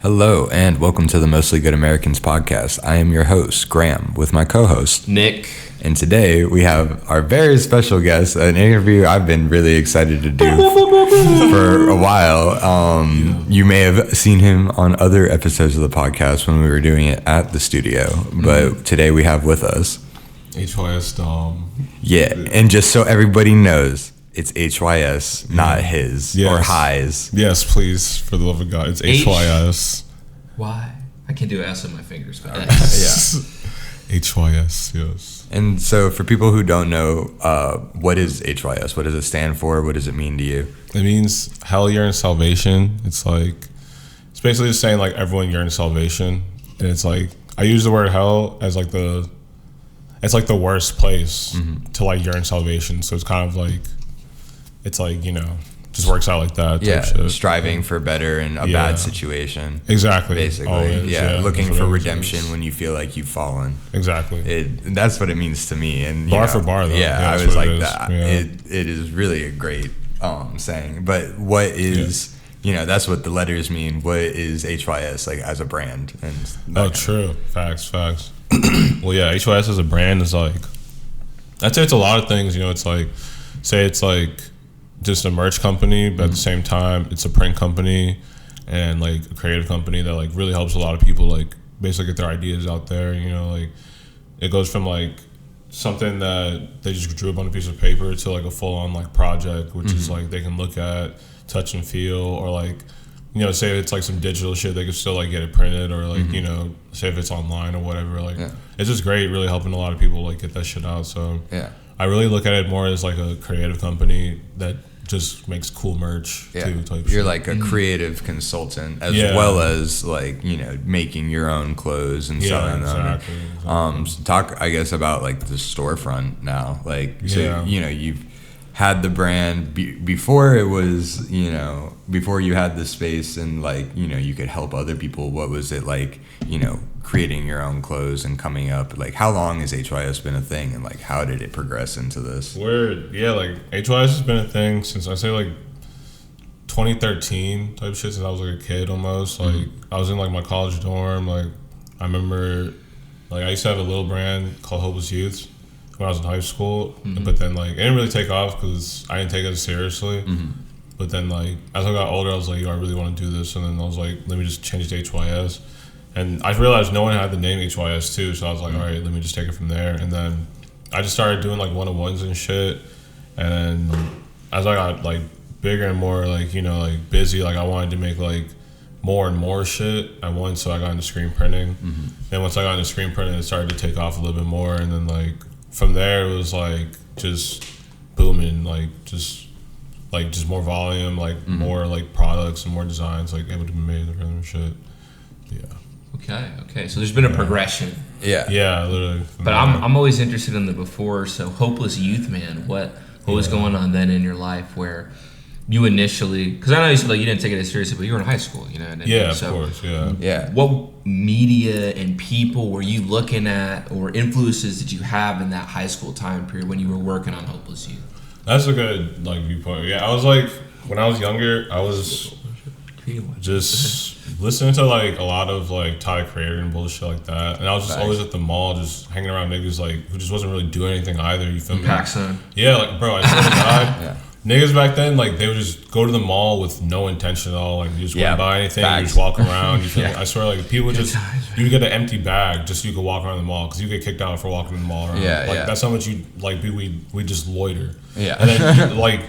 Hello, and welcome to the Mostly Good Americans podcast. I am your host, Graham, with my co-host, Nick. And today we have our very special guest, an interview I've been really excited to do for a while. You may have seen him on other episodes of the podcast when we were doing it at the studio, but today we have with us HYS. Yeah, and just so everybody knows, it's HYS, not Hyss or Hyss. Yes, please, for the love of God, it's HYS. Why? I can't do S on my fingers. But Yeah. HYS, yes. And so for people who don't know, what is HYS? What does it stand for? What does it mean to you? It means hell yearns salvation. It's basically just saying like everyone yearns salvation. And it's like, I use the word hell as like it's like the worst place to like yearn salvation. So it's kind of like, it's like, you know, just works out like that. Yeah, shit. striving for better in a bad situation. Exactly. Basically, always, looking for redemption when you feel like you've fallen. Exactly. That's what it means to me. And bar for bar, though. Yeah, I was like that. Yeah. It is really a great saying. But what is, that's what the letters mean. What is HYS like as a brand? And true. Facts. Well, yeah, HYS as a brand is like, I'd say it's a lot of things. It's like, say it's like just a merch company, but at the same time, it's a print company and like a creative company that like really helps a lot of people like basically get their ideas out there. Like it goes from like something that they just drew up on a piece of paper to like a full on like project, which is like they can look at, touch and feel, or like, say if it's like some digital shit, they can still like get it printed, or like, say if it's online or whatever. Like it's just great, really helping a lot of people like get that shit out. So I really look at it more as like a creative company that just makes cool merch too. You're like a creative consultant as well as like, making your own clothes and selling them. So talk, I guess, about like the storefront now. Like, so, you've had the brand before it was, before you had the space and like, you could help other people. What was it like, creating your own clothes and coming up? Like, how long has HYS been a thing, and like how did it progress into this? Like HYS has been a thing since I say like 2013 type shit, since I was like a kid almost. Like I was in like my college dorm. Like I remember like I used to have a little brand called Hopeless Youth when I was in high school, but then like it didn't really take off because I didn't take it seriously. But then like as I got older, I was like, I really want to do this, and then I was like, let me just change it to HYS. And I realized no one had the name HYS too, so I was like, all right, let me just take it from there. And then I just started doing like one-on-ones and shit. And then as I got like bigger and more like, like busy, like I wanted to make like more and more shit at once, so I got into screen printing. And once I got into screen printing, it started to take off a little bit more. And then like from there, it was like just booming, like just more volume, like more like products and more designs like able to be made and shit. Yeah. Okay. So there's been a progression. Yeah, literally. But I'm always interested in the before. So Hopeless Youth, man, what was going on then in your life where you initially? Because I know you said like you didn't take it as seriously, but you were in high school, Of course. Yeah. What media and people were you looking at, or influences did you have in that high school time period when you were working on Hopeless Youth? That's a good like viewpoint. Yeah, I was like when I was younger, I was just listening to like a lot of like Tyler Creator and bullshit like that, and I was just always at the mall just hanging around niggas like who just wasn't really doing anything either. You feel me? Paxson. Yeah, like bro, I swear to God, niggas back then like they would just go to the mall with no intention at all. Like you just wouldn't buy anything. You just walk around. You feel me? I swear, like people just you get an empty bag just so you could walk around the mall because you get kicked out for walking in the mall around. That's how much you like. We just loiter. And then like.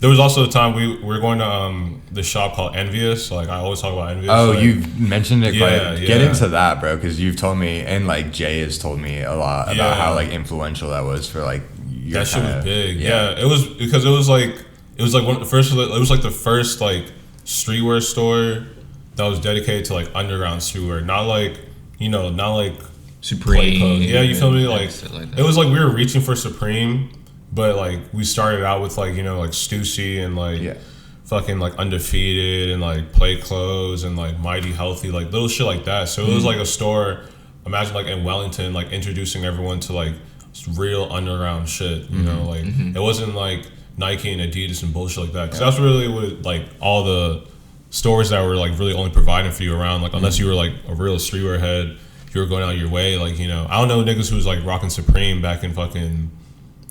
There was also a time we were going to the shop called Envious. Like I always talk about Envious. Oh, like, you've mentioned it. Get into that, bro, because you've told me, and like Jay has told me a lot about how like influential that was for like your that shit was big. Yeah, it was because it was like one of the first. It was like the first like streetwear store that was dedicated to like underground streetwear, not like not like Supreme. Yeah, you feel me? Like it was like we were reaching for Supreme. But like we started out with like like Stussy and like fucking like Undefeated and like Play Clothes and like Mighty Healthy, like little shit like that. So it was like a store. Imagine like in Wellington, like introducing everyone to like real underground shit. Like it wasn't like Nike and Adidas and bullshit like that. Because that's really what like all the stores that were like really only providing for you around, like unless you were like a real streetwear head, if you were going out your way, like, you know, I don't know niggas who was like rocking Supreme back in fucking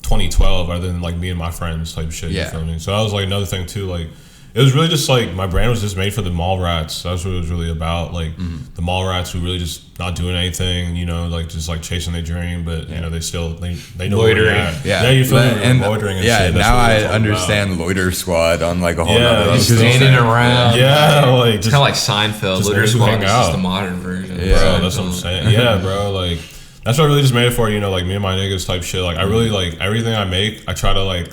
2012 other than like me and my friends type shit. You feel me? So that was like another thing too. Like, it was really just like my brand was just made for the mall rats. That's what it was really about. Like the mall rats who really just not doing anything, you know, like just like chasing their dream, but you know they still they know loitering. You feel me? And loitering and shit. Now I understand about. Loiter Squad on like a whole other just standing around. Like it's kind of like Seinfeld. Loiter Squad is just the modern version. Bro, that's what I'm saying. Yeah, bro, like that's what I really just made it for. You know, like me and my niggas type shit. Like I really like everything I make. I try to like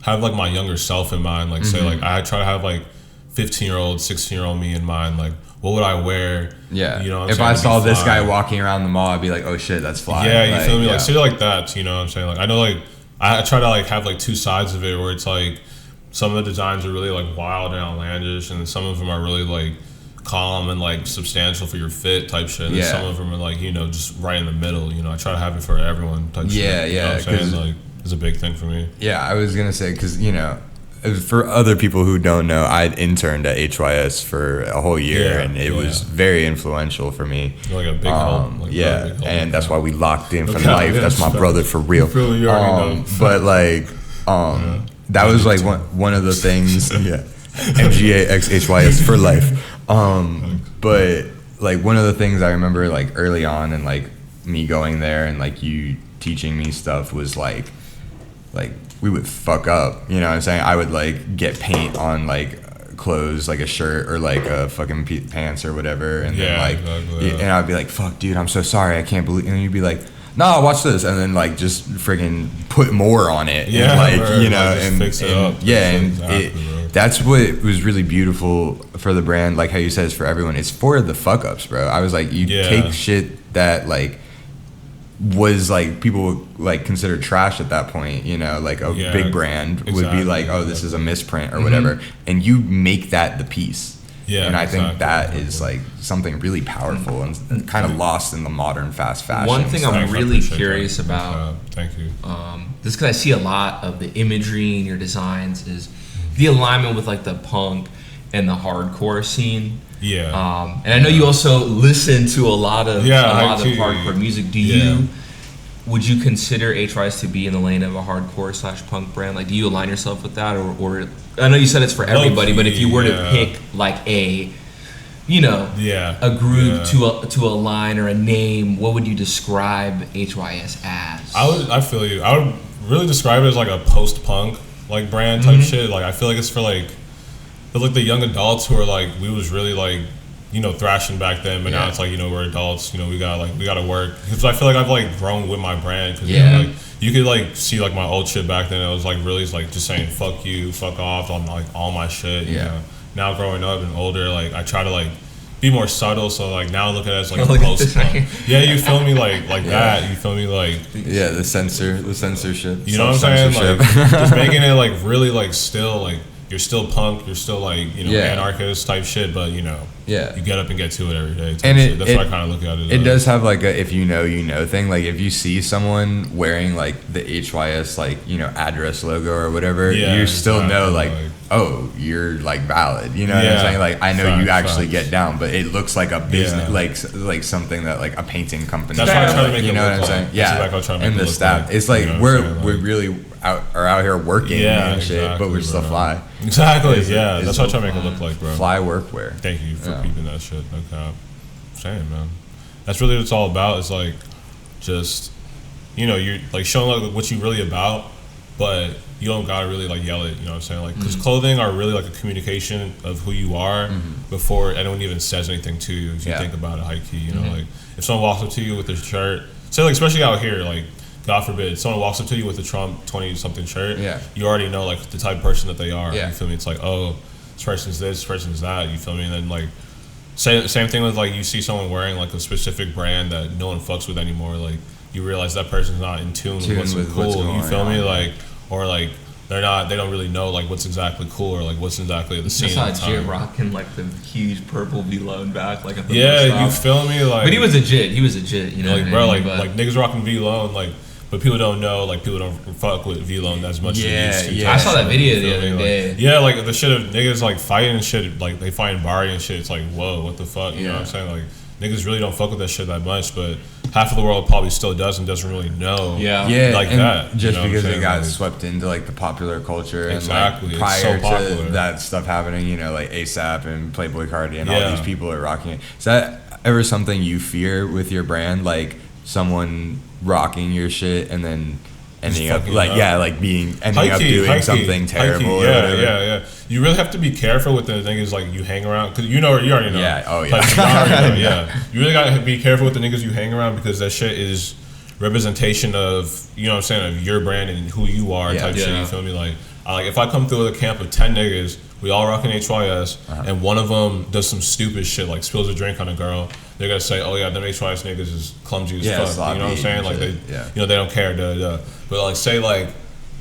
have like my younger self in mind. Like say like I try to have like 15-year-old, 16-year-old me in mind, like what would I wear? Yeah, you know, if I saw this guy walking around the mall, I'd be like, oh shit, that's fly. Yeah, you feel me? Like shit like that. You know what I'm saying? Like I know, like I try to like have like two sides of it, where it's like some of the designs are really like wild and outlandish, and some of them are really like calm and like substantial for your fit type shit. And some of them are like, you know, just right in the middle. You know, I try to have it for everyone type shit. You know what I'm saying? Like it's a big thing for me. Yeah, I was gonna say because you know. For other people who don't know, I'd interned at HYS for a whole year, and it was very influential for me. Like a big help. Like big help, and that's why we locked in for life. That's my brother for real. But like, that was like one of the things. MGA x HYS for life. But like one of the things I remember like early on, and like me going there and like you teaching me stuff was like we would fuck up, you know what I'm saying? I would like get paint on like clothes, like a shirt or like a fucking pants or whatever, and then like and I'd be like, fuck dude, I'm so sorry, I can't believe, and you'd be like, nah, watch this, and then like just friggin' put more on it, and like you know, and fix it up. That's what was really beautiful for the brand, like how you said it's for everyone, it's for the fuck ups, bro. I was like, you take shit that like was like people would like consider trash at that point, you know, like a big brand would be like, oh, this is a misprint or whatever, and you make that the piece. And I think that is like something really powerful and kind of lost in the modern fast fashion. One thing I'm really curious about, thank you, this because I see a lot of the imagery in your designs is the alignment with like the punk and the hardcore scene. And I know you also listen to a lot of hardcore music. Would you consider HYS to be in the lane of a hardcore / punk brand? Like, do you align yourself with that, or I know you said it's for everybody, but if you were to pick like a, you know, a group to a line or a name, what would you describe HYS as? I feel you. I would really describe it as like a post-punk like brand type shit. Like I feel like it's for like. But like the young adults who are like, we was really like, you know, thrashing back then, but now it's like, you know, we're adults, you know, we gotta work. Because I feel like I've like grown with my brand. Because you know, like you could like see like my old shit back then. It was like really like just saying fuck you, fuck off on like all my shit. You know? Now growing up and older, like I try to like be more subtle. So like now look at it as like a post. You feel me like that. You feel me like the censorship. You know what I'm saying? Like just making it like really like still like. You're still punk, you're still like, you know, anarchist type shit, but you know, you get up and get to it every day. And that's what I kind of look at it. It does have like a if you know, you know thing. Like if you see someone wearing like the HYS like, you know, address logo or whatever, you still know like, oh, you're like valid. You know what I'm saying? Like I know you actually get down, but it looks like a business, like something that like a painting company. That's why I try to make it look like. And the staff, it's like we're really out here working and shit, but we're still fly. Exactly, that's what I try to make it look like, bro. Fly workwear. Thank you for keeping that shit. Okay, same, man. That's really what it's all about. It's like just, you know, you're like showing like what you really about, but you don't gotta really like yell it. You know what I'm saying? Like, because clothing are really like a communication of who you are before anyone even says anything to you. If you think about it, high key, you know, like if someone walks up to you with a shirt, say like especially out here, like. God forbid, someone walks up to you with a Trump 20-something shirt, you already know like the type of person that they are. You feel me? It's like, oh, this person's this person's that. You feel me? And then like, same thing with like you see someone wearing like a specific brand that no one fucks with anymore. Like you realize that person's not in tune with what's cool. You feel me? Like or like they don't really know like what's exactly cool or like what's exactly the scene. I saw Jit rocking like the huge purple V-Low in back, like at the you feel me? Like, but he was legit. You know, like bro, like niggas rocking V-Low and like. but people don't know, like, people don't fuck with V-Lone as much as they used to. I saw that video the other day. Yeah, like, the shit of niggas, like, fighting and shit, like, they fight in Bari and shit, it's like, whoa, what the fuck, you know what I'm saying? Like, niggas really don't fuck with that shit that much, but half of the world probably still does and doesn't really know like that. Just because it got swept into, like, the popular culture. Exactly. And, like, prior to that stuff happening, you know, like, ASAP and Playboy Cardi and all these people are rocking it. Is that ever something you fear with your brand? Like, someone rocking your shit and then ending up doing something terrible. Yeah. You really have to be careful with the niggas like you hang around, because you already know. Yeah. Oh yeah. Like, you already know, You really gotta be careful with the niggas you hang around, because that shit is representation of, you know what I'm saying, of your brand and who you are type shit. You feel me? Like if I come through with a camp of 10 niggas, we all rocking HYS, and one of them does some stupid shit like spills a drink on a girl, they're gonna say, oh yeah, them HYS niggas is clumsy as fuck. You know what I'm saying? Like they don't care. But like, say like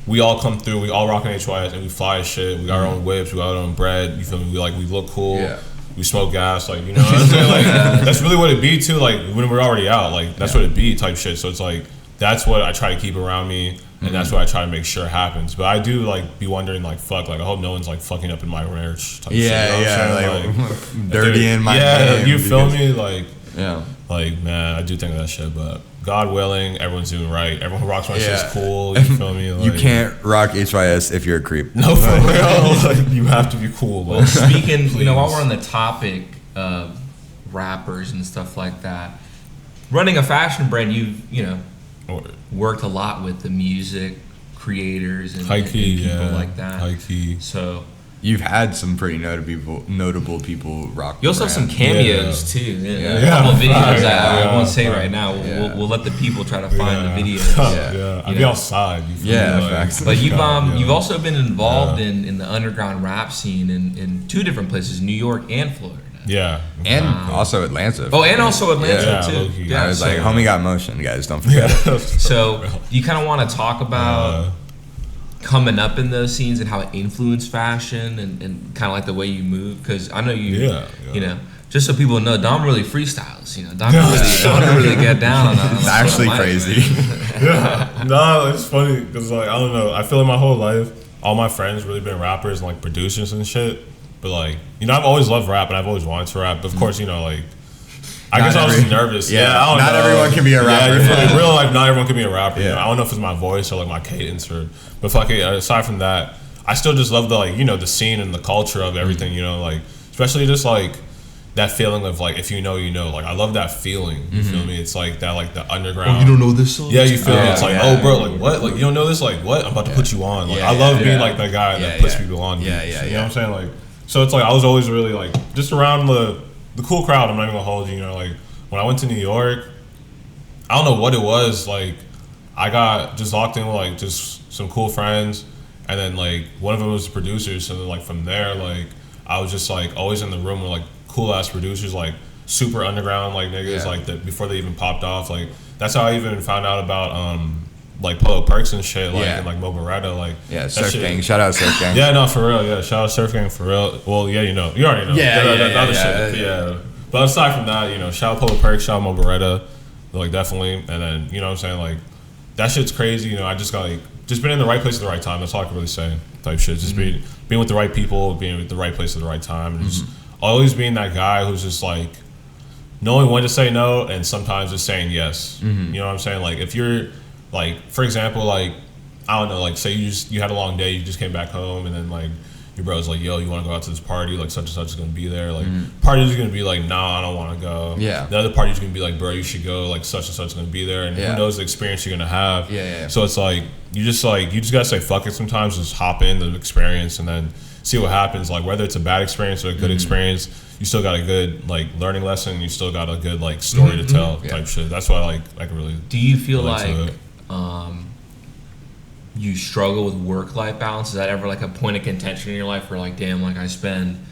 we all come through, we all rocking HYS and we fly as shit. We got our own whips, we got our own bread. You feel me? We look cool. Yeah. We smoke gas, like, you know what I'm saying? Like that's really what it be too. Like when we're already out, like that's what it be type shit. So it's like that's what I try to keep around me. And that's what I try to make sure happens. But I do like be wondering, like, fuck, like I hope no one's like fucking up in my merch type shit. You know what I'm saying? Like dirty in my name. You feel me? Like, like, man, I do think of that shit. But God willing, everyone's doing right. Everyone who rocks my shit is cool. You feel me? Like, you can't rock HYS if you're a creep. No, for real. Like, you have to be cool. Well, speaking, you know, while we're on the topic of rappers and stuff like that, running a fashion brand, you know, worked a lot with the music creators and people like that. High key. So you've had some pretty notable people rock. You also have some cameos too. A couple of videos that I won't say right now. We'll let the people try to find the videos. I'll be outside. But you've also been involved in the underground rap scene in two different places, New York and Florida. Yeah. And also Atlanta. Oh, and also Atlanta too. I was like, homie got motion, guys. Don't forget. So you kind of want to talk about coming up in those scenes and how it influenced fashion and kind of like the way you move? Because I know you know, just so people know, Dom really freestyles. You know, Dom don't really get down on that. It's actually crazy. No, it's funny because like I don't know. I feel like my whole life, all my friends really been rappers and like producers and shit. But like, you know, I've always loved rap and I've always wanted to rap. But of course, you know, like, I guess I was nervous. I don't know. Not everyone can be a rapper. In real life, not everyone can be a rapper. You know? I don't know if it's my voice or like my cadence but fuck it. Aside from that, I still just love the like, you know, the scene and the culture of everything. You know, like especially just like that feeling of like if you know, you know. Like I love that feeling. You feel me? It's like that, like the underground. Oh, you don't know this song? Yeah, you feel me? It's like, oh, bro, like what? Like you don't know this? Like what? I'm about to put you on. Like I love being like that guy that puts people on. You know what I'm saying? Like. So it's like I was always really like just around the cool crowd. I'm not even gonna hold you. You know, like when I went to New York, I don't know what it was. Like I got just locked in with like just some cool friends, and then like one of them was the producers. So then like from there, like I was just like always in the room with like cool ass producers, like super underground like niggas, like that before they even popped off. Like that's how I even found out about like Polo Perks and shit, like and like Mo Beretta, like Surf Gang. Shout out Surf Gang. Yeah, no, for real. Yeah, shout out Surf Gang for real. Well, yeah, you know, you already know. Yeah. But aside from that, you know, shout out Polo Perks, shout out Mo Beretta, like definitely. And then you know what I'm saying, like that shit's crazy. You know, I just got like just been in the right place at the right time. That's all I can really say. Type shit. Just being with the right people, being with the right place at the right time, and just always being that guy who's just like knowing when to say no and sometimes just saying yes. You know what I'm saying? Like if you're like, for example, like, I don't know, like, say you had a long day, you just came back home, and then, like, your bro's like, yo, you want to go out to this party? Like, such and such is going to be there. Like, party's going to be like, nah, I don't want to go. Yeah. The other party's going to be like, bro, you should go. Like, such and such is going to be there. And who knows the experience you're going to have. So it's like, you just got to say fuck it sometimes. Just hop in the experience and then see what happens. Like, whether it's a bad experience or a good experience, you still got a good, like, learning lesson. You still got a good, like, story to tell type shit. That's why, like, I can really Do you feel like you struggle with work-life balance? Is that ever like a point of contention in your life where like, damn, like I spend,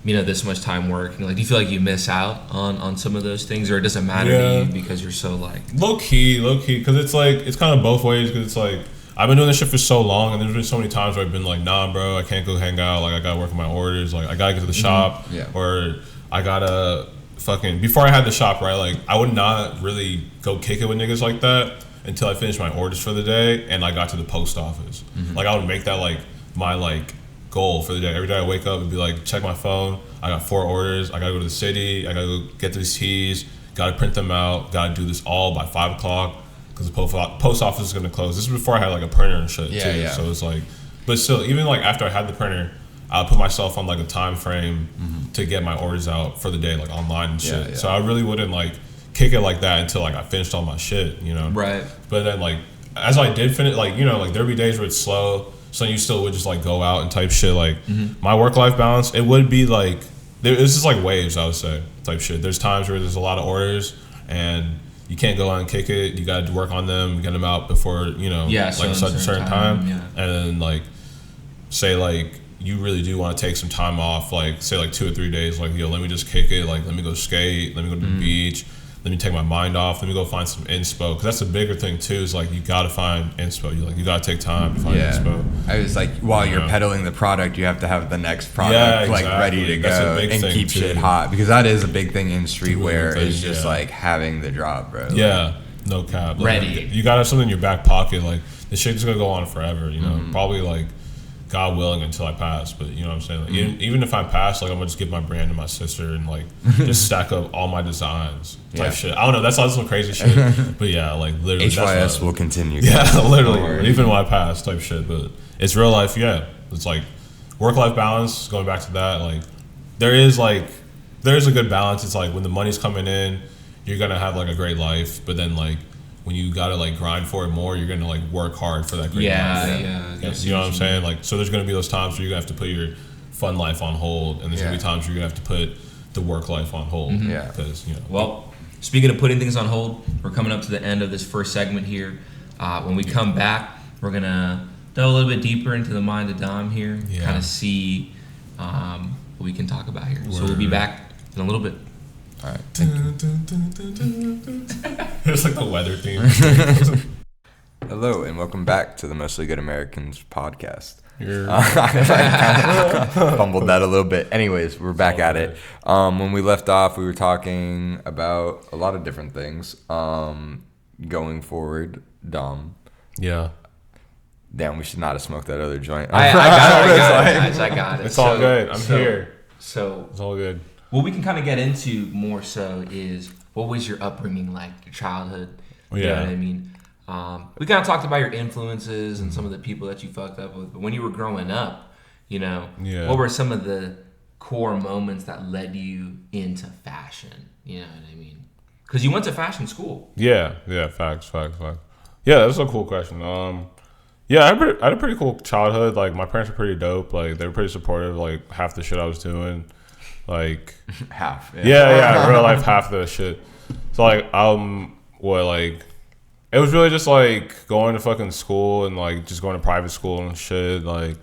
you know, this much time working? Like, do you feel like you miss out on some of those things, or it doesn't matter to you because you're so like low key? Because it's like it's kind of both ways. Because it's like I've been doing this shit for so long, and there's been so many times where I've been like, nah, bro, I can't go hang out. Like I gotta work on my orders. Like I gotta get to the shop, or I gotta fucking before I had the shop, right? Like I would not really go kick it with niggas like that. until I finished my orders for the day and I got to the post office. Like I would make that like my like goal for the day. Every day I wake up and be like, check my phone. I got 4 orders. I gotta go to the city. I gotta go get these teas. Gotta print them out. Gotta do this all by 5 o'clock because the post office is gonna close. This is before I had like a printer and shit too. Yeah. So it's like, but still, even like after I had the printer, I put myself on like a time frame to get my orders out for the day, like online and shit. Yeah. So I really wouldn't like kick it like that until like I finished all my shit, you know. Right. But then like as I did finish, like, you know, like there'd be days where it's slow, so you still would just like go out and type shit. Like my work-life balance, it would be like it's just like waves, I would say, type shit. There's times where there's a lot of orders and you can't go out and kick it. You got to work on them, get them out before, you know, like a certain time. Yeah. And then like say like you really do want to take some time off, like say like 2 or 3 days, like, yo, let me just kick it, like let me go skate, let me go to the beach, let me take my mind off, let me go find some inspo, because that's the bigger thing too, is like you gotta find inspo. You gotta take time to find inspo. I was like, while you're peddling the product, you have to have the next product like ready to go and keep shit hot, because that is a big thing in streetwear, is just like having the drop, bro. Yeah, no cap. Like, ready. You gotta have something in your back pocket. Like the shit's gonna go on forever, you know. Probably like God willing until I pass, but you know what I'm saying? Like, even if I pass, like I'm gonna just give my brand to my sister and like just stack up all my designs type shit. I don't know, that's some crazy shit. But yeah, like literally HYS will continue. Yeah, literally. Even when I pass type shit. But it's real life, it's like work-life balance, going back to that, like there is a good balance. It's like when the money's coming in, you're gonna have like a great life, but then like when you gotta like grind for it more, you're gonna like work hard for that great life. You know what I'm saying? Like, so there's gonna be those times where you're gonna have to put your fun life on hold, and there's gonna be times where you're gonna have to put the work life on hold. Because you know. Well, speaking of putting things on hold, we're coming up to the end of this first segment here. When we come back, we're gonna delve a little bit deeper into the mind of Dom here, kind of see what we can talk about here. So we'll be back in a little bit. All right. It's like the weather theme. Hello, and welcome back to the Mostly Good Americans podcast. I fumbled that a little bit. Anyways, we're back at it. When we left off, we were talking about a lot of different things. Going forward, Dom. Yeah. Damn, we should not have smoked that other joint. I got it. It's all good. I'm here. So it's all good. What we can kind of get into more so is, what was your upbringing like, your childhood? You know what I mean? We kind of talked about your influences and some of the people that you fucked up with. But when you were growing up, you know, what were some of the core moments that led you into fashion? You know what I mean? Because you went to fashion school. Yeah, facts. Yeah, that's a cool question. Yeah, I had a pretty cool childhood. Like, my parents were pretty dope. Like, they were pretty supportive. Like, half the shit I was doing. Like half. Yeah, real life half the shit. So like it was really just like going to fucking school and like just going to private school and shit. Like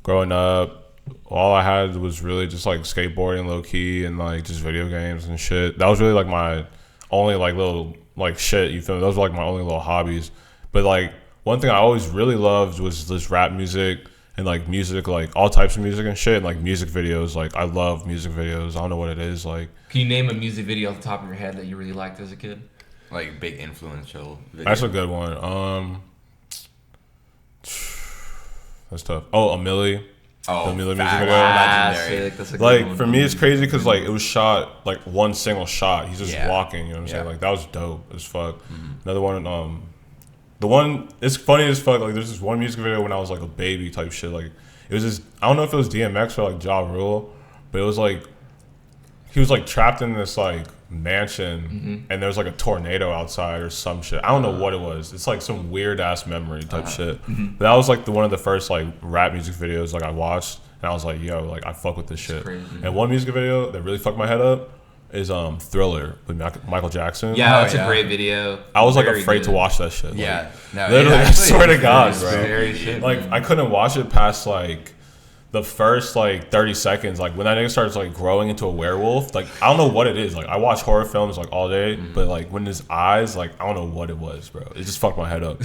growing up, all I had was really just like skateboarding low key and like just video games and shit. That was really like my only like little like shit, you feel me? Those were like my only little hobbies. But like one thing I always really loved was this rap music. And like music, like all types of music and shit, and like music videos. Like I love music videos. I don't know what it is. Like, can you name a music video off the top of your head that you really liked as a kid? Like big influential video. That's a good one. That's tough. Oh, a Millie. Oh, the Millie music video. Legendary. That's a good like one. For me, it's crazy because like it was shot like one single shot. He's just walking. You know what I'm saying? Like that was dope as fuck. Another one. The one, it's funny as fuck, like there's this one music video when I was like a baby type shit, like it was this, I don't know if it was DMX or like Ja Rule, but it was like, he was like trapped in this like mansion and there was like a tornado outside or some shit. I don't know what it was. It's like some weird ass memory type shit. But that was like one of the first like rap music videos like I watched and I was like, yo, like I fuck with this shit. And one music video that really fucked my head up is Thriller with Michael Jackson. Yeah, that's a great video. I was like afraid to watch that shit. Yeah, like, literally, I swear to God, bro. Shit, like I couldn't watch it past like the first like 30 seconds. Like when that nigga starts like growing into a werewolf, like I don't know what it is. Like I watch horror films like all day, but like when his eyes, like I don't know what it was, bro. It just fucked my head up.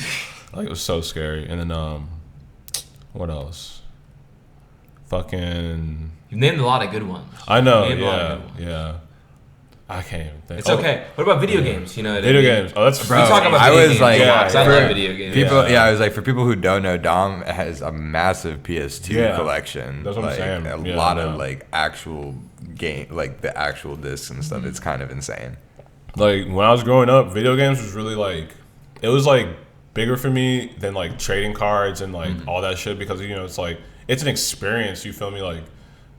Like it was so scary. And then what else? Fucking. You've named a lot of good ones. I know. Yeah. I can't even think. It's okay. What about video games? You know, video games. Oh, that's bro. We talk about I video was games. like, I love video games. People, I was like, for people who don't know, Dom has a massive PS2 collection. That's what I'm saying. A lot of like actual game, like the actual discs and stuff. It's kind of insane. Like when I was growing up, video games was really like, it was like bigger for me than like trading cards and like all that shit, because you know it's like it's an experience. You feel me?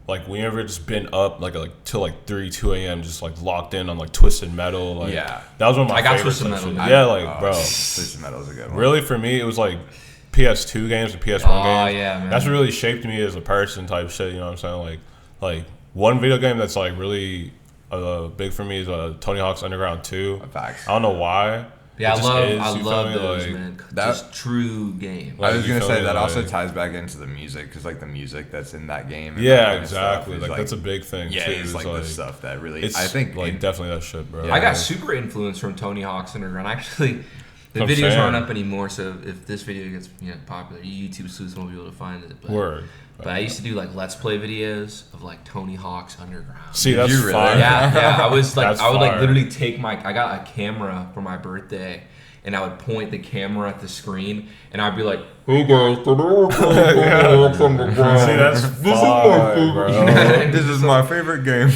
Like we ever just been up like till like 2 a.m. just like locked in on like Twisted Metal. Like that was one of my favorites. Twisted Metal. Yeah, like bro, Twisted Metal is a good one. Really for me, it was like PS2 games and PS1 games. Yeah, man. That's what really shaped me as a person type shit. You know what I'm saying? Like one video game that's like really big for me is Tony Hawk's Underground 2. Facts. I don't know why. Yeah, I you love feel me? those, Like, man. that- Just true game. I was you gonna feel say me? that Like- also ties back into the music, because like the music that's in that game. And Yeah, that kind of exactly. stuff is, Like that's a big thing. Yeah, too. it's like the stuff that really. It's I think like definitely that shit, bro. Yeah. I got super influenced from Tony Hawk's Underground. Actually, the I'm videos saying. aren't up anymore, so if this video gets popular, YouTube sleuths won't be able to find it. But, Word. But I used to do like Let's Play videos of like Tony Hawk's Underground. See, that's you really? fire. Yeah. I was like, That's I would like fire. literally take I got a camera for my birthday, and I would point the camera at the screen, and I'd be like, "Hey guys, See, that's fire, bro. this is my favorite game.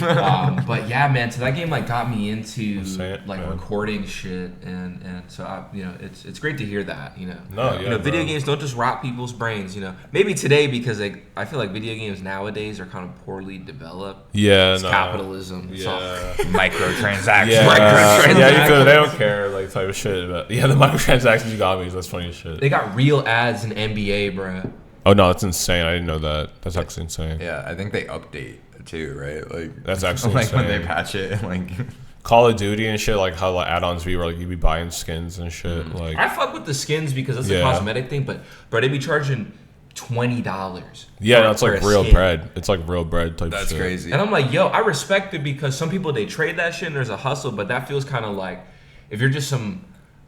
But yeah, man, so that game like got me into saying, like man. recording shit, and so I, it's great to hear that, No, yeah, video bro. games don't just rot people's brains, maybe today because I feel like video games nowadays are kind of poorly developed. Yeah, It's capitalism. It's all- Yeah. Microtransactions. Yeah, you feel they don't care like type of shit. But yeah, the microtransactions you got me. That's funny as shit. They got real ads in NBA, bro. Oh no, that's insane. I didn't know that. That's actually insane. Yeah, I think they update too, right? Like That's actually like when insane. they patch it, like Call of Duty and shit, like how like add-ons be where like you be buying skins and shit. Like I fuck with the skins because that's a Yeah. cosmetic thing, but they be charging $20. yeah, that's for like a real skin. bread. It's like real bread type that's shit. crazy. And I'm like, yo, I respect it because some people they trade that shit and there's a hustle, but that feels kind of like if you're just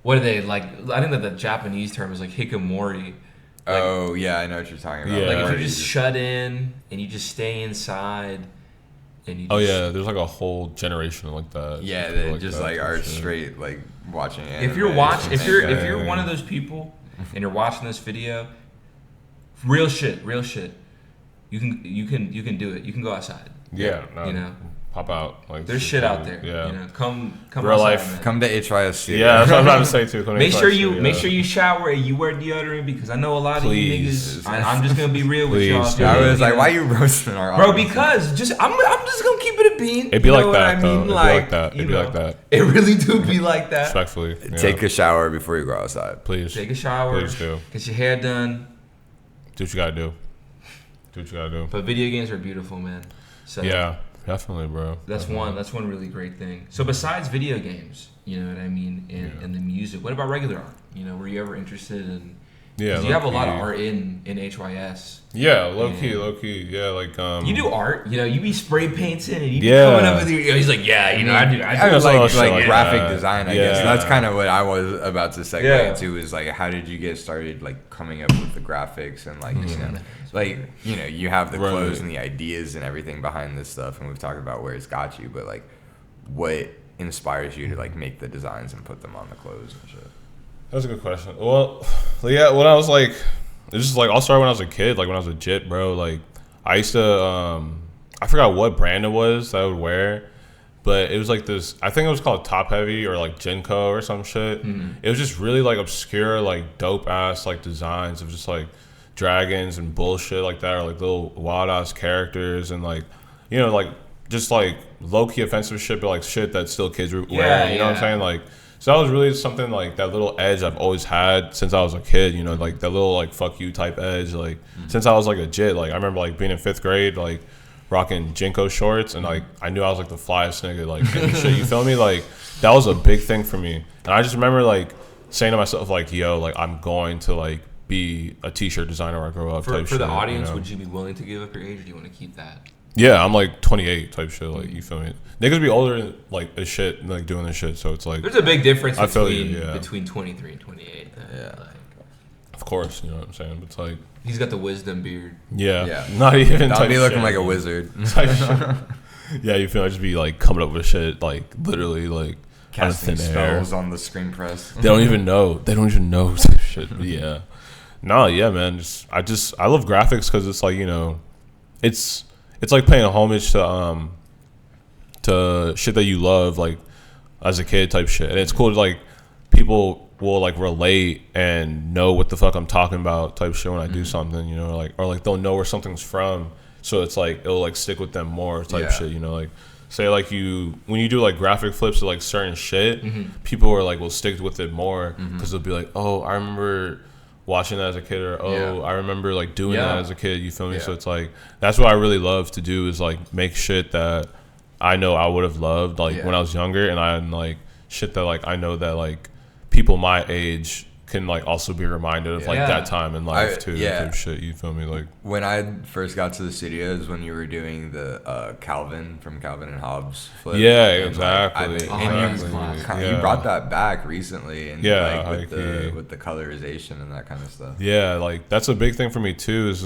what are they like? I think that the Japanese term is like hikikomori. Oh yeah, I know what you're talking about. Yeah. Like if Where you're you just shut in and you just stay inside and you. Oh just, yeah, there's like a whole generation like that. yeah, People they just that like type are shit. straight like watching it. If you're if you're one of those people and you're watching this video, real shit. You can do it. You can go outside. Yeah, no, You know. pop out. Like There's shit out there. Yeah, Come Real outside, life. man. Come to HYS. yeah. That's what I'm about to say too. Come to Make sure HYS, you yeah. make sure you shower and you wear deodorant because I know a lot of you Please. niggas. I'm just gonna be real with y'all. Please, I dude. was like, why are you roasting our Bro, audience? because I'm just gonna keep it a bean. It'd be You like know that, what though. I mean? It'd be like that. you It'd be know, like that. It really do be like that. Respectfully, yeah. Take a shower before you go outside. please. Take a shower. Please do. Get your hair done. Do what you gotta do. Do what you gotta do. But video games are beautiful, man. So Yeah, definitely, bro. that's one really great thing. So besides video games, you know what I mean, and the music, what about regular art? Were you ever interested in? Yeah, 'cause you have a lot of low-key. art in HYS. Yeah, low key. Yeah, like You do art, you be spray painting and you be Yeah. coming up with your. He's like, yeah, I do. I know was some like shit like graphic that. design, I Yeah. guess. That's kind of what I was about to segue Yeah. into is like, how did you get started like coming up with the graphics and like, you have the Right. clothes and the ideas and everything behind this stuff. And we've talked about where it's got you, but like what inspires you to like make the designs and put them on the clothes and shit? That's a good question. Well, yeah, when I was like, it's just like I'll start when I was a kid, like when I was a jit, bro. Like I used to, I forgot what brand it was that I would wear, but it was like this. I think it was called Top Heavy or like Genco or some shit. It was just really like obscure, like dope ass like designs of just like dragons and bullshit like that, or like little wild ass characters and like like just like low key offensive shit, but like shit that still kids were wearing. You know what I'm saying? Like. So that was really something like that little edge I've always had since I was a kid, like that little like fuck you type edge, like since I was like a jit. Like I remember like being in 5th grade, like rocking Jinko shorts, and like I knew I was like the flyest nigga, like and shit. You feel me? Like that was a big thing for me, and I just remember like saying to myself like, yo, like I'm going to like be a t-shirt designer when I grow up. For shit, the audience, you know? would you be willing to give up your age, or do you want to keep that? Yeah, I'm like 28 type shit. Like you feel me? Niggas be older like as shit, like doing this shit. So it's like There's a big difference I feel between you, yeah. between 23 and 28. of course, you know what I'm saying. But it's like He's got the wisdom beard. yeah, Yeah. not even. I'll type be looking shit. like a wizard. Type shit. Yeah, you feel like just be like coming up with shit like literally like casting spells on the screen press. They don't even know shit. Yeah. No, yeah, man. I love graphics because it's like, you know, it's like paying homage to shit that you love like as a kid type shit, and it's cool to like people will like relate and know what the fuck I'm talking about type shit when I do something, you know, like or like they'll know where something's from, so it's like it'll like stick with them more type shit, you know, like say like when you do like graphic flips to like certain shit, people are like will stick with it more because they'll be like, oh, I remember watching that as a kid, or I remember like doing that as a kid, you feel me? So it's like that's what I really love to do is like make shit that I know I would have loved like when I was younger, and I'm like shit that like I know that like people my age can like also be reminded of like that time in life too. Type shit, you feel me? Like when I first got to the studios, when you were doing the Calvin from Calvin and Hobbes flip. Yeah, exactly. You brought that back recently, and like with the colorization and that kind of stuff. Yeah, like that's a big thing for me too. Is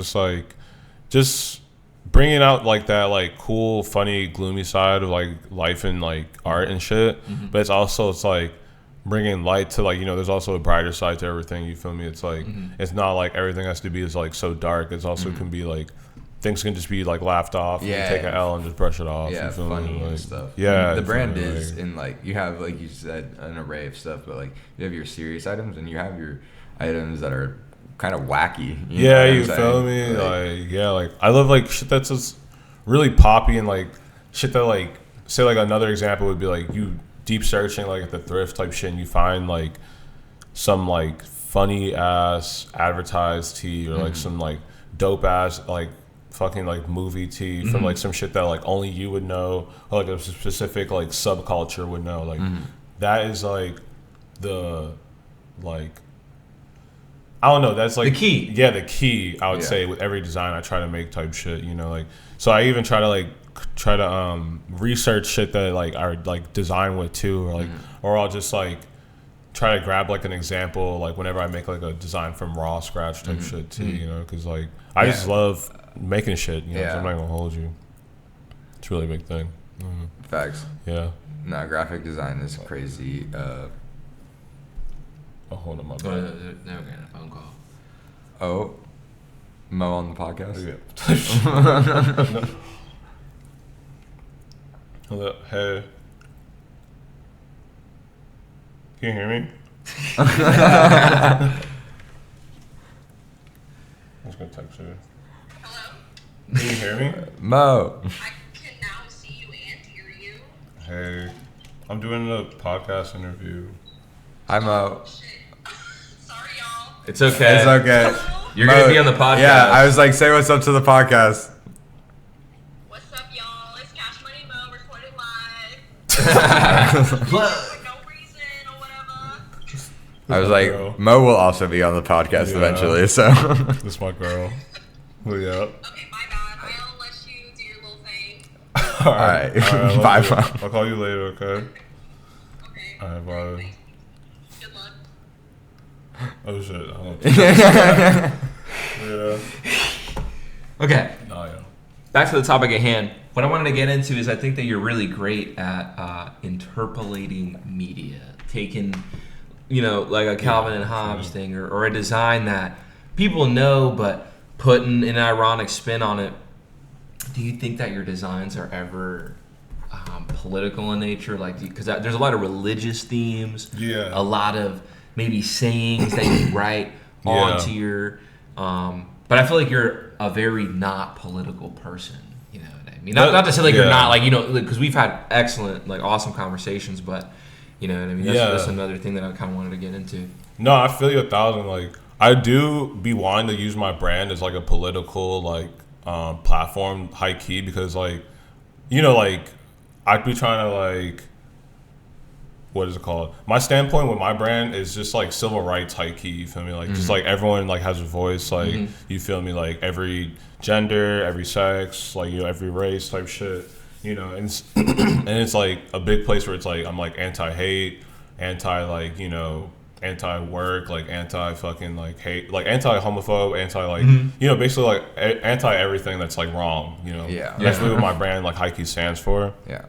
just bringing out like that like cool, funny, gloomy side of like life and like art and shit. But it's like bringing light to like, you know, there's also a brighter side to everything, you feel me? It's like it's not like everything has to be is like so dark. It's also can be like things can just be like laughed off and you take an L and just brush it off. Yeah, you feel funny me? Like, and stuff. Yeah, the brand is in like you have like you said an array of stuff, but like you have your serious items and you have your items that are kind of wacky. You feel me? Like I love like shit that's just really poppy and like shit that like say like another example would be like you deep searching like at the thrift type shit and you find like some like funny ass advertised tee or like some like dope ass like fucking like movie tee from like some shit that like only you would know or like a specific like subculture would know, like that is like the like I don't know, that's like the key. Yeah, the key I would say with every design I try to make type shit, you know, like so I even try to research shit that like I like design with too, or like or I'll just like try to grab like an example like whenever I make like a design from raw scratch type shit too, you know, because like I just love making shit, you know, so I'm not gonna hold you. It's really a big thing. Facts. Yeah. No, graphic design is crazy. Hold on, my bad. Now we're getting a phone call. Oh, Mo on the podcast. Hello, hey. Can you hear me? I was gonna text her. Hello? Can you hear me? Mo. I can now see you and hear you. Hey, I'm doing a podcast interview. Hi, Mo. Shit. Sorry, y'all. It's okay. It's okay. You're going to be on the podcast. Yeah, I was like, say what's up to the podcast. What's up, y'all? It's Cash Money Mo recording live. For no reason or whatever. I was like, girl. Mo will also be on the podcast eventually, so. This is my girl. Oh, yeah. Okay, my bad. I'll let you do your little thing. All right. Bye, Mo. I'll call you later, okay? Okay. All right, bye. Good luck. Oh, shit. Yeah. Okay. Oh, yeah. Back to the topic at hand. What I wanted to get into is I think that you're really great at interpolating media, taking, you know, like a Calvin and Hobbes thing or a design that people know, but putting an ironic spin on it. Do you think that your designs are ever political in nature? Like, because there's a lot of religious themes, a lot of maybe sayings that you write onto your. But I feel like you're a very not political person. You know what I mean? Not to say like you're not, like, you know, because we've had excellent, like, awesome conversations, but you know what I mean? That's another thing that I kind of wanted to get into. No, I feel you 1,000. Like, I do be wanting to use my brand as like a political like platform, high key, because like, you know, like I'd be trying to like, what is it called? My standpoint with my brand is just like civil rights, high key. You feel me? Like just like everyone like has a voice. Like you feel me? Like every gender, every sex, like, you know, every race type shit. You know, and it's, and it's like a big place where it's like I'm like anti-hate, anti like, you know, anti-work, like anti-fucking like hate, like anti-homophobe, anti like you know, basically like anti-everything that's like wrong, you know. Yeah. That's really what my brand like HYS stands for. Yeah.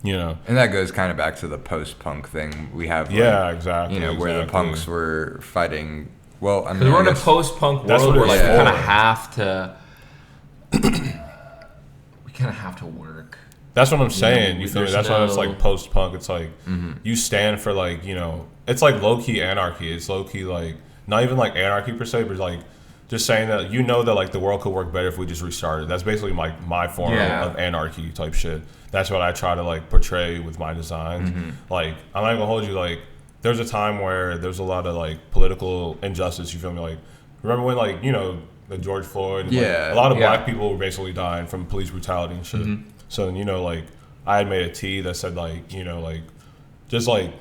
You know. And that goes kind of back to the post-punk thing we have. Like, yeah, exactly. You know, where the punks were fighting. Well, I mean, we're in a post-punk world where like we kind of have to. We kind of have to work. That's what I'm saying. You feel me? That's why it's like post-punk. It's like you stand for like, you know, it's like low-key anarchy. It's low-key like not even like anarchy per se, but like just saying that you know that like the world could work better if we just restarted. That's basically my form of anarchy type shit. That's what I try to like portray with my designs. Like I'm not gonna hold you. Like there's a time where there's a lot of like political injustice. You feel me? Like remember when like, you know, the George Floyd, like, a lot of black people were basically dying from police brutality and shit. So, you know, like, I had made a tee that said, like, you know, like, just, like,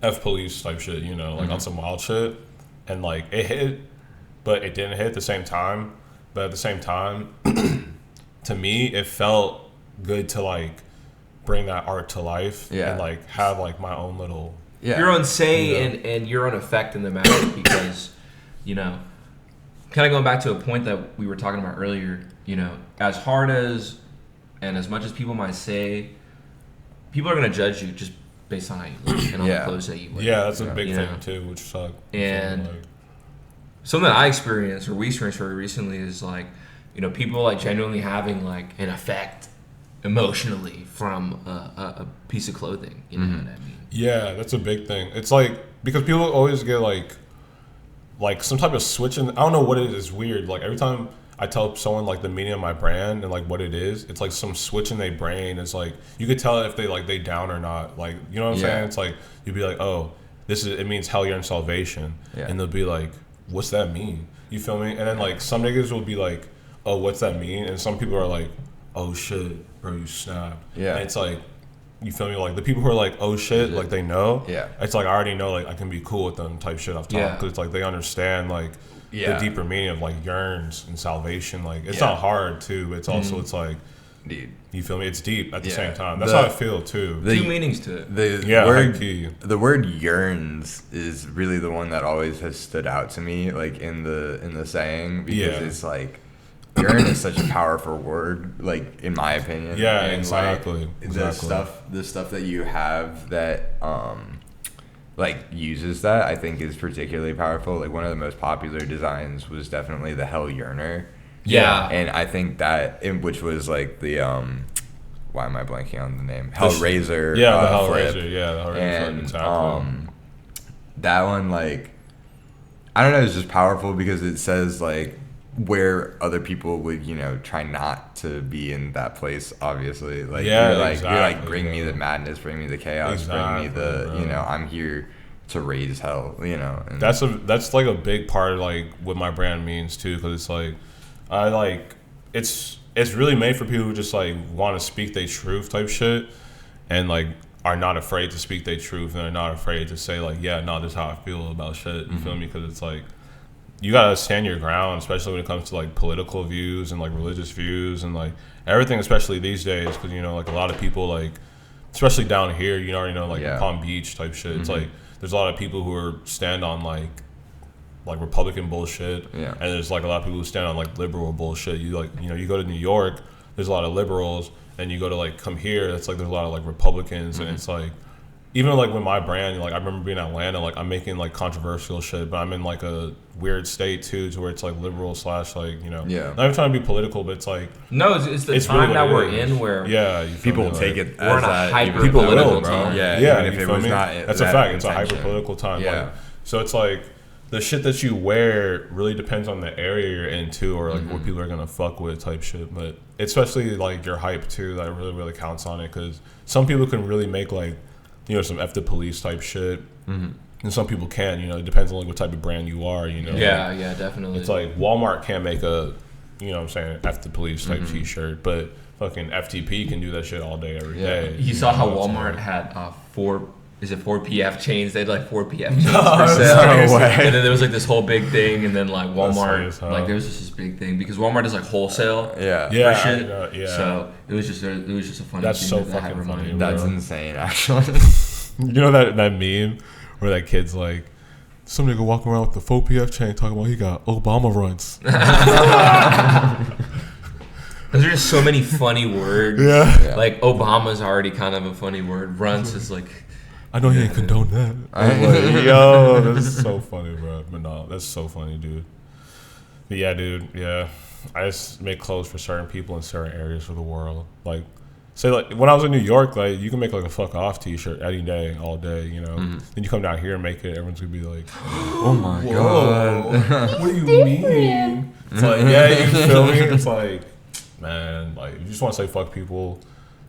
F police type shit, you know, like, on some wild shit. And, like, it hit, but it didn't hit at the same time. But at the same time, to me, it felt good to, like, bring that art to life and, like, have, like, my own little... Your own say and your own effect in the matter because, you know, kind of going back to a point that we were talking about earlier, you know, as hard as... And as much as people might say, people are going to judge you just based on how you look and on the clothes that you wear. Yeah, that's a big thing too, which sucks. And something that I experienced or we experienced very recently is like, you know, people like genuinely having like an effect emotionally from a piece of clothing. You know what I mean? Yeah, that's a big thing. It's like, because people always get like some type of switch in. I don't know what it is. It's weird. Like every time I tell someone like the meaning of my brand and like what it is, it's like some switch in their brain. It's like you could tell if they down or not. Like, you know what I'm saying? It's like you'd be like, oh, it means hell, you're in salvation. And they'll be like, what's that mean? You feel me? And then like some niggas will be like, oh, what's that mean? And some people are like, oh shit, bro, you snapped. And it's like, you feel me? Like the people who are like, oh shit, like they know. It's like I already know like I can be cool with them type shit off top because it's like they understand like the deeper meaning of like yearns and salvation. Like it's not hard too, but it's also it's like, dude, you feel me? It's deep at the same time. That's how I feel too. Two meanings to it. The word yearns is really the one that always has stood out to me, like in the saying, because it's like yearn is such a powerful word, like in my opinion. And exactly. Like, the stuff that you have that like uses that, I think is particularly powerful. Like one of the most popular designs was definitely the Hell Yearner. And I think that, which was like the why am I blanking on the name? Hellraiser. The Hellraiser. Yeah, the Hellraiser. And exactly. That one, like, I don't know, it's just powerful because it says like where other people would, you know, try not to be in that place, obviously. Like, you're like, bring me the madness, bring me the chaos, bring me the, you know, I'm here to raise hell, you know. And that's like a big part of like what my brand means too, because it's like, I like, it's really made for people who just like want to speak their truth type shit and like are not afraid to speak their truth and are not afraid to say like, yeah, no, this is how I feel about shit. You feel me? Because it's like, you gotta stand your ground, especially when it comes to like political views and like religious views and like everything, especially these days, because you know, like a lot of people, like especially down here, you already know, like Palm Beach type shit. It's like there's a lot of people who are stand on like Republican bullshit, and there's like a lot of people who stand on like liberal bullshit. You like, you know, you go to New York, there's a lot of liberals, and you go to like come here, it's like there's a lot of like Republicans, and it's like, even like with my brand, like I remember being in Atlanta, like I'm making like controversial shit, but I'm in like a weird state too, to where it's like liberal / like, you know, not even trying to be political, but it's like, no, it's the time really that we're in where people take it we're in a hyper people political will, time. Even if it was not, that's a fact. It's a hyper political time. Like, so it's like the shit that you wear really depends on the area you're in too, or like what people are gonna fuck with type shit. But especially like your hype too, that really counts on it, because some people can really make like, you know, some F the police type shit. And some people can, you know, it depends on like what type of brand you are, you know. Yeah, definitely. It's like Walmart can't make a, you know what I'm saying, F the police type t-shirt, but fucking FTP can do that shit all day, every day. You saw how Walmart had 4 PF chains? They had like 4 PF chains for sale. No way. And then there was like this whole big thing, and then like Walmart, like there was just this big thing because Walmart is like wholesale. For shit. So it was just a funny. That's thing so that fucking funny. That's insane, actually. You know that meme where that kid's like, Some nigga walking around with the 4PF chain talking about he got Obama runs. There's just so many funny words. Yeah. Like Obama's already kind of a funny word. Runs is like. I know he ain't condone that. I'm like, yo, that's so funny, bro. But no, that's so funny, dude. But yeah, dude, yeah. I just make clothes for certain people in certain areas of the world. Like, say, like, when I was in New York, like, you can make, like, a fuck off t-shirt any day, all day, you know? Mm-hmm. Then you come down here and make it, everyone's gonna be like, oh my God. What do you mean? It's like, yeah, you feel me? It's like, man, like, you just want to say fuck people.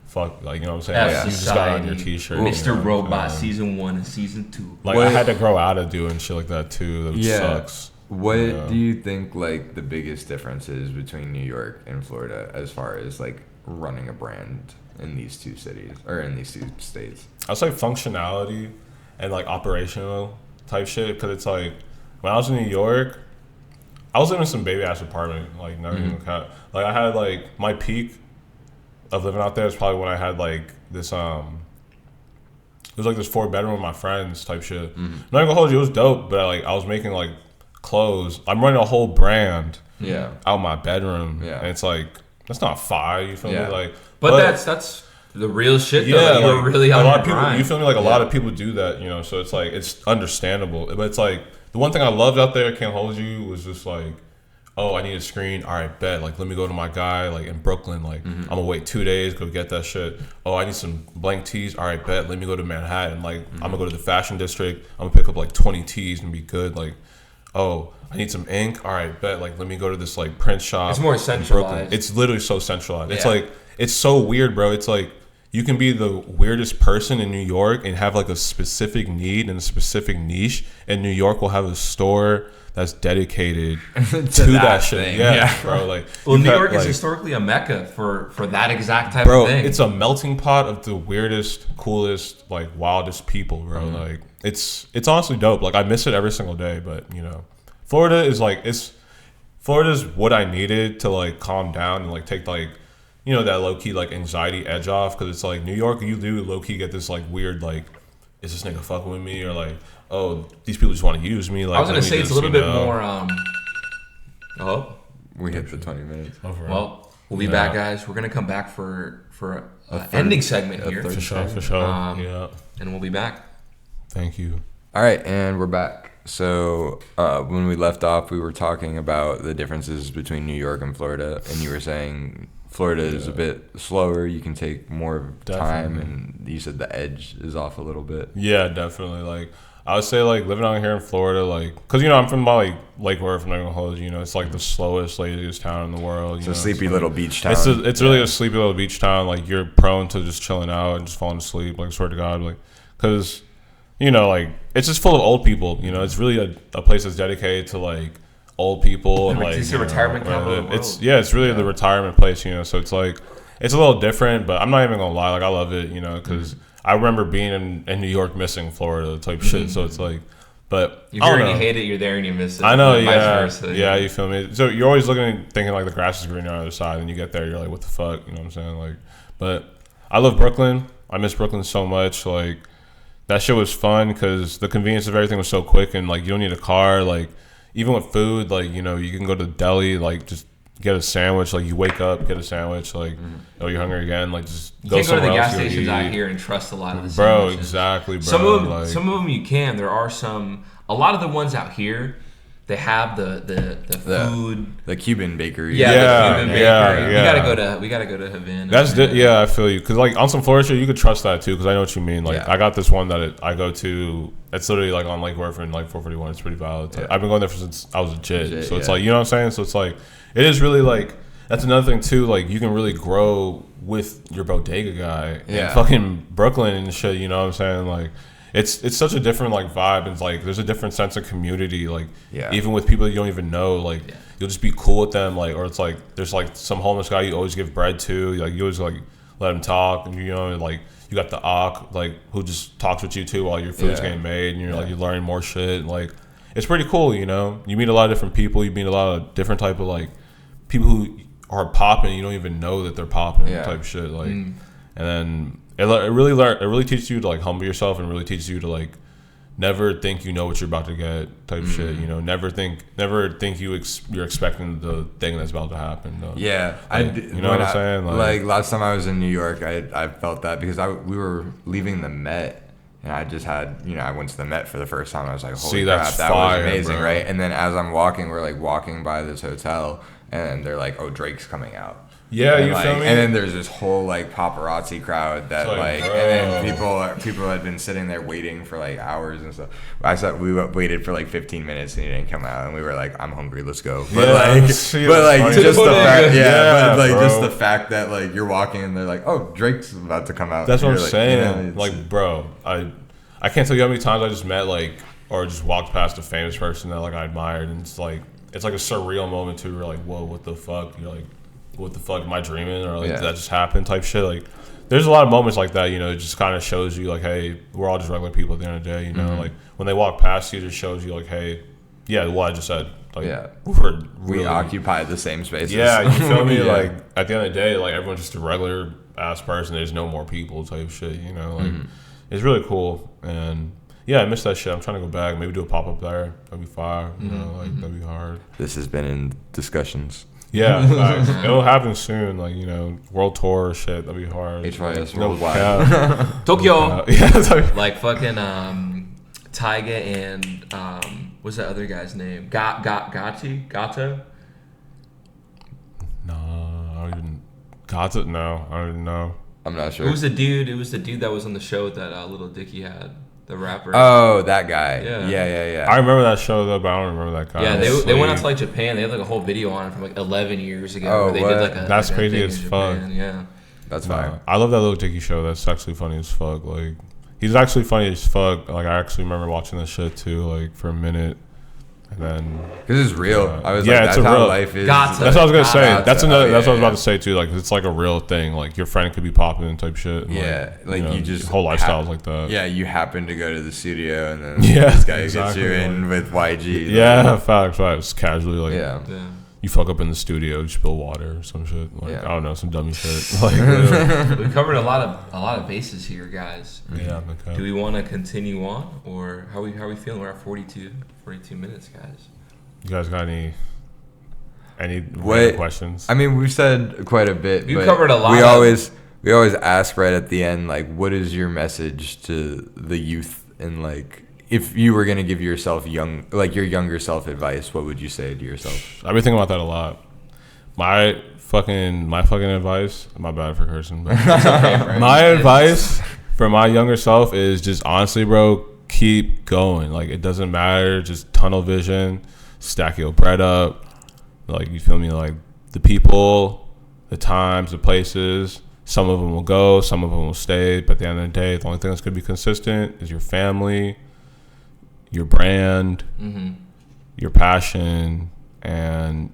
Fuck, like, you know what I'm saying? Like, you just got on your t-shirt. Mr. You know, Robot season 1 and season 2. Like, I had to grow out of doing shit like that, too. That sucks. What do you think, like, the biggest difference is between New York and Florida as far as, like, running a brand in these two cities or in these two states? I'd say functionality and, like, operational type shit. Because it's like, when I was in New York, I was living in some baby ass apartment. Like, never even count. Like, I had, like, my peak of living out there is probably when I had, like, this, it was, like, this 4-bedroom with my friends type shit. I'm not gonna hold you, it was dope, but, like, I was making, like, clothes. I'm running a whole brand out my bedroom. Yeah. And it's like, that's not fire, you feel me? Like, but that's the real shit though. Like, you're really a lot of people, you feel me? Like, a lot of people do that, you know, so it's like, it's understandable. But it's like, the one thing I loved out there, can't hold you, was just like, oh, I need a screen. All right, bet. Like, let me go to my guy, like, in Brooklyn. Like, I'm gonna wait 2 days, go get that shit. Oh, I need some blank tees. All right, bet. Let me go to Manhattan. Like, I'm gonna go to the fashion district. I'm gonna pick up, like, 20 tees and be good. Like, oh, I need some ink. All right, bet. Like, let me go to this, like, print shop. It's more centralized. It's literally so centralized. Yeah. It's like, it's so weird, bro. It's like, you can be the weirdest person in New York and have, like, a specific need and a specific niche, and New York will have a store that's dedicated to that shit. Thing. Yeah, bro. Like, well, New York is historically a mecca for that exact type of thing. Bro, it's a melting pot of the weirdest, coolest, like, wildest people, bro. Like, it's honestly dope. Like, I miss it every single day, but, you know, Florida's what I needed to, like, calm down and, like, take, like, you know, that low-key, like, anxiety edge off, because it's like, New York, you do low-key get this, like, weird, like, is this nigga fucking with me, or, like, oh, these people just want to use me. Like, I was gonna say it's a little bit more. We hit the 20 minutes. Well, we'll be back, guys. We're gonna come back for an ending segment here. For sure. Yeah. And we'll be back. Thank you. All right, and we're back. So when we left off, we were talking about the differences between New York and Florida, and you were saying Florida is a bit slower. You can take more time, and you said the edge is off a little bit. Yeah, definitely. Like, I would say, like, living out here in Florida, like, because, you know, I'm from, like, Lake Worth, you know, it's, like, the slowest, laziest town in the world. It's a sleepy little beach town. It's really a sleepy little beach town. Like, you're prone to just chilling out and just falling asleep, like, swear to God. Like, because, you know, like, it's just full of old people, you know. It's really a place that's dedicated to, like, old people. And, like, it's a retirement capital. It's really the retirement place, you know. So it's, like, it's a little different, but I'm not even going to lie. Like, I love it, you know, because I remember being in New York, missing Florida type shit. So it's like, but you're here and you hate it, you're there and you miss it. I know, yeah, you feel me? So you're always looking and thinking, like, the grass is greener on the other side, and you get there, you're like, what the fuck? You know what I'm saying? Like, but I love Brooklyn. I miss Brooklyn so much. Like, that shit was fun because the convenience of everything was so quick, and, like, you don't need a car. Like, even with food, like, you know, you can go to the deli, like, just get a sandwich. Like, you wake up, get a sandwich. Like, oh, you're hungry again. Like, just go somewhere else. You can't go to the gas stations out here and trust a lot of the sandwiches. Bro, exactly, bro. Some of them you can. There are some. A lot of the ones out here, they have the food. The Cuban bakery. Yeah, the Cuban bakery. Yeah. We gotta go to Havana. I feel you. Because, like, on some Florida shit, you could trust that too. Because I know what you mean. Like, I got this one that I go to. It's literally, like, on Lake Worth and, like, 441. It's pretty valid. I've been going there since I was a kid. So it's like, you know what I'm saying? So it's like, it is really, like, that's another thing too. Like, you can really grow with your bodega guy in fucking Brooklyn and shit. You know what I'm saying? Like, it's such a different, like, vibe. It's like, there's a different sense of community. Like, even with people that you don't even know, like, you'll just be cool with them. Like, or it's like, there's, like, some homeless guy you always give bread to. Like, you always, like, let him talk, and, you know, and, like, you got the Ak, like, who just talks with you too while your food's getting made, and you're like, you're learning more shit. Like, it's pretty cool, you know. You meet a lot of different people. You meet a lot of different type of, like, people who are popping. You don't even know that they're popping type shit. Like, and then it really teaches you to, like, humble yourself, and really teaches you to, like, never think you know what you're about to get type shit. You know, never think you're expecting the thing that's about to happen. Though. Yeah, like, you know what I'm saying? Like last time I was in New York, I felt that because we were leaving the Met. And I just had, I went to the Met for the first time. I was like, holy crap, that was amazing, bro. Right? And then as I'm walking, we're like walking by this hotel, and they're like, oh, Drake's coming out. Yeah, and you feel me? And then there's this whole like paparazzi crowd that and then people had been sitting there waiting for like hours and stuff. We waited for like 15 minutes and he didn't come out, and we were like, I'm hungry, let's go. But just the fact, just the fact that like you're walking and they're like, oh, Drake's about to come out. That's what I'm saying. Like, bro, I can't tell you how many times I just met like or just walked past a famous person that like I admired, and it's like a surreal moment too. We're like, whoa, what the fuck? You're like, what the fuck, am I dreaming, or like that just happened type shit. Like there's a lot of moments like that, it just kind of shows you like, hey, we're all just regular people at the end of the day, like when they walk past you, it just shows you like, hey, what I just said, like we occupy the same spaces. You feel me? Like at the end of the day, like everyone's just a regular ass person, there's no more people type shit, like it's really cool. And I miss that shit. I'm trying to go back, maybe do a pop-up there. That'd be fire, that'd be hard. This has been in discussions. Yeah, it'll happen soon. Like world tour shit. That'd be hard. HYS worldwide. Tokyo. Like fucking Taiga and what's that other guy's name? Gato. No, I don't even. Gato? No, I don't even know. I'm not sure. It was the dude that was on the show that Little Dicky had. The rapper. Oh, that guy. Yeah. I remember that show though, but I don't remember that guy. Yeah, they went out to like Japan. They had like a whole video on it from like 11 years ago. Oh, where they did like that's crazy as fuck. Yeah, that's fine. I love that Little Dicky show. That's actually funny as fuck. Like he's actually funny as fuck. Like I actually remember watching this shit too, like for a minute. And then because it's real, I was like, that's how life is. That's what I was gonna say. That's what I was about to say too. Like it's like a real thing. Like your friend could be popping in type shit. And, you just your whole lifestyle is like that. Yeah, you happen to go to the studio and then this guy gets you in with YG. Yeah, facts. Casually like you fuck up in the studio, you spill water or some shit. Like I don't know, some dummy shit. Like we covered a lot of bases here, guys. Yeah. Okay. Do we want to continue on, or how we feeling? We're at 42 minutes, guys. You guys got any questions? I mean, we've said quite a bit. We've covered a lot. We always ask right at the end, like, what is your message to the youth? And like, if you were gonna give yourself your younger self advice, what would you say to yourself? I've been thinking about that a lot. My fucking advice. My bad for cursing. But my advice for my younger self is just honestly, bro, keep going. Like it doesn't matter. Just tunnel vision. Stack your bread up. Like you feel me? Like the people, the times, the places. Some of them will go. Some of them will stay. But at the end of the day, the only thing that's gonna be consistent is your family, your brand, your passion, and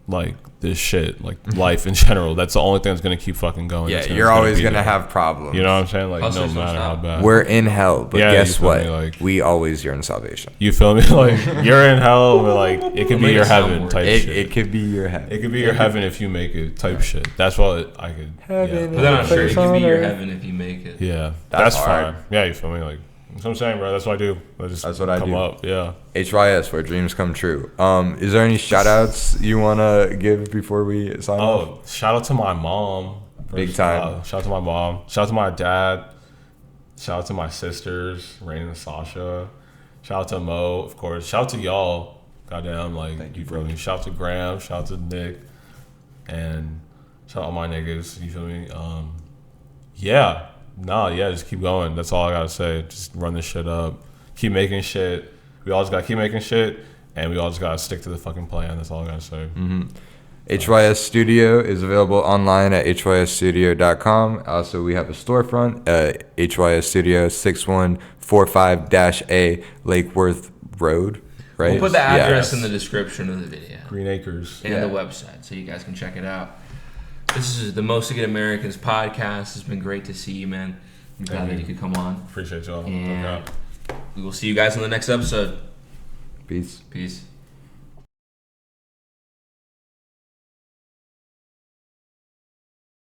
like this shit, like life in general. That's the only thing that's gonna keep fucking going. Yeah, you're always gonna have problems. You know what I'm saying? Like no matter how bad. We're in hell, but guess what? Like, we always yearn salvation. You feel me? Like you're in hell, but like it could be your heaven type shit. It could be your heaven. It could be your heaven if you make it type shit. That's what I could. But then I'm sure it could be your heaven if you make it. Yeah, that's fine. Yeah, you feel me? Like. That's what I'm saying, bro. That's what I do. That's what I do. Up. Yeah. HYS, where dreams come true. Is there any shout outs you want to give before we sign off? Shout out to my mom. Big time. Shout out to my mom. Shout out to my dad. Shout out to my sisters, Rain and Sasha. Shout out to Mo, of course. Shout out to y'all. Goddamn, like, thank you, feel me? Shout out to Graham. Shout out to Nick. And shout out to all my niggas. You feel me? Just keep going. That's all I gotta say. Just run this shit up. Keep making shit. We all just gotta keep making shit, and we all just gotta stick to the fucking plan. That's all I gotta say. HYS Studio is available online at hysstudio.com. Also, we have a storefront at HYS Studio 6145-A Lake Worth Road. Right? We'll put the address in the description of the video. Green Acres. And the website, so you guys can check it out. This is the Most Good Americans podcast. It's been great to see you, man. I'm glad that you could come on. Appreciate y'all. And we will see you guys in the next episode. Peace. Peace.